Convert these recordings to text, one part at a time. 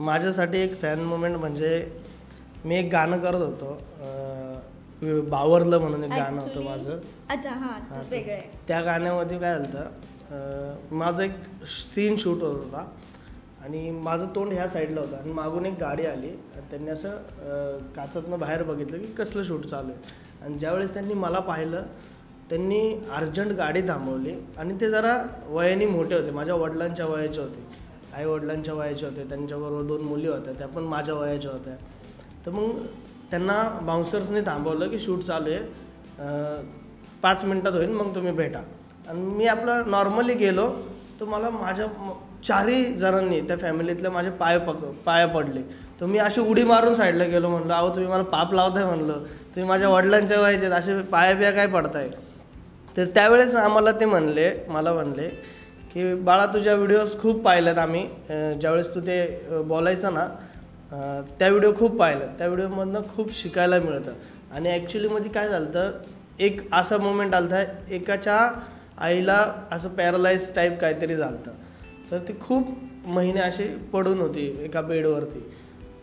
माझ्यासाठी एक fan moment म्हणजे मी एक गाणं करत होतो, बावरलं म्हणून एक गाणं होतं माझं. अच्छा हां, वेगळं आहे. त्या गाण्यामध्ये काय झालं, माझं एक सीन शूट होत होता आणि माझं तोंड ह्या साईडला होतं आणि मागून एक गाडी आली आणि त्यांनी असं काचातनं बाहेर बघितलं की कसलं शूट चालू आहे. आणि ज्यावेळेस त्यांनी मला पाहिलं त्यांनी अर्जंट गाडी थांबवली आणि ते जरा वयाने मोठे होते, माझ्या वडिलांच्या वयाचे होते, आई वडिलांच्या वयाचे होते. त्यांच्याबरोबर 2 मुली होत्या, त्या पण माझ्या वयाच्या होत्या. तर मग त्यांना बाउन्सर्सने थांबवलं की शूट चालू आहे, 5 मिनटात होईल, मग तुम्ही भेटा. आणि मी आपलं नॉर्मली गेलो तर मला माझ्या 4ही जणांनी त्या फॅमिलीतल्या माझे पाय पडले. तर मी अशी उडी मारून साईडला गेलो, म्हणलं अहो तुम्ही मला पाप लावताय, म्हणलं तुम्ही माझ्या वडिलांच्या वयाचे असे पाया काय पडताय. तर त्यावेळेस मला म्हणले की बाळा तुझ्या व्हिडिओज खूप पाहिल्यात आम्ही, ज्यावेळेस तू ते बोलायचं ना त्या व्हिडिओ खूप पाहिल्यात, त्या व्हिडिओमधनं खूप शिकायला मिळतं. आणि ॲक्च्युलीमध्ये काय झालं तर एक असा मोमेंट आला होता, एकाच्या आईला असं पॅरालाइज टाईप काहीतरी झालं होतं, तर ती खूप महिने अशी पडून होती एका बेडवरती.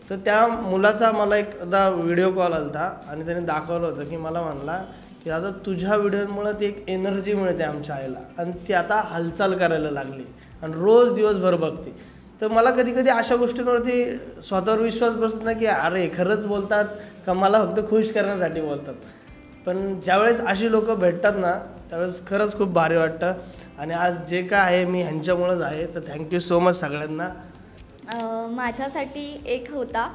तर त्या मुलाचा मला एकदा व्हिडिओ कॉल आला होता आणि त्याने दाखवलं होतं की मला म्हणला की आता तुझ्या व्हिडिओमुळं ती एक एनर्जी मिळते आमच्या आईला आणि ती आता हालचाल करायला लागली आणि रोज दिवसभर बघते. तर मला कधी कधी अशा गोष्टींवरती स्वतःवर विश्वास बसत नाही की अरे खरंच बोलतात का मला फक्त खुश करण्यासाठी बोलतात. पण ज्यावेळेस अशी लोकं भेटतात ना त्यावेळेस खरंच खूप भारी वाटतं. आणि आज जे काय आहे मी ह्यांच्यामुळंच आहे, तर थँक्यू सो मच सगळ्यांना. माझ्यासाठी एक होता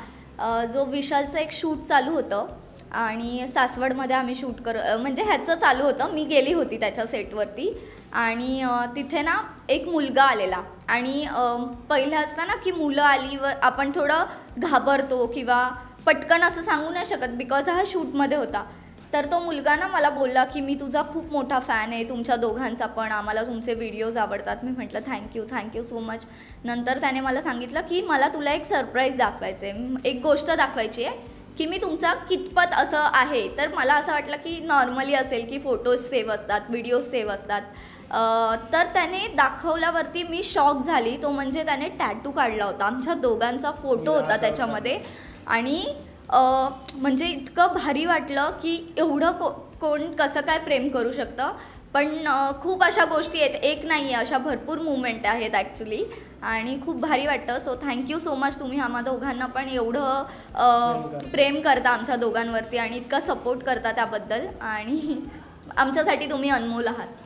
जो विशालचं एक शूट चालू होतं आणि सासवडमध्ये आम्ही शूट म्हणजे ह्याचं चालू होतं, मी गेली होती त्याच्या सेटवरती आणि तिथे ना एक मुलगा आलेला आणि पहिलं असतं ना की मुलं आली व आपण थोडं घाबरतो किंवा पटकन असं सांगू नाही शकत बिकॉज हा शूटमध्ये होता. तर तो मुलगा ना मला बोलला की मी तुझा खूप मोठा फॅन आहे, तुमच्या दोघांचा पण, आम्हाला तुमचे व्हिडिओज आवडतात. मी म्हटलं थँक्यू सो मच. नंतर त्याने मला सांगितलं की मला तुला एक सरप्राईज दाखवायचं आहे, एक गोष्ट दाखवायची आहे की मी तुमचा कितपत असं आहे. तर मला असं वाटलं की नॉर्मली असेल की फोटोज सेव्ह असतात, व्हिडिओज सेव्ह असतात. तर त्याने दाखवल्यावरती मी शॉक झाली. तो म्हणजे त्याने टॅटू काढला होता, आमच्या दोघांचा फोटो होता त्याच्यामध्ये. आणि म्हणजे इतकं भारी वाटलं की एवढं कोण कसं काय प्रेम करू शकतं. पण खूप अशा गोष्टी आहेत, एक नाही आहे, अशा भरपूर मुवमेंट आहेत ॲक्च्युली आणि खूप भारी वाटतं. सो थँक्यू सो मच, तुम्ही आम्हा दोघांना पण एवढं प्रेम करता आमच्या दोघांवरती आणि इतका सपोर्ट करता त्याबद्दल आणि आमच्यासाठी तुम्ही अनमोल आहात.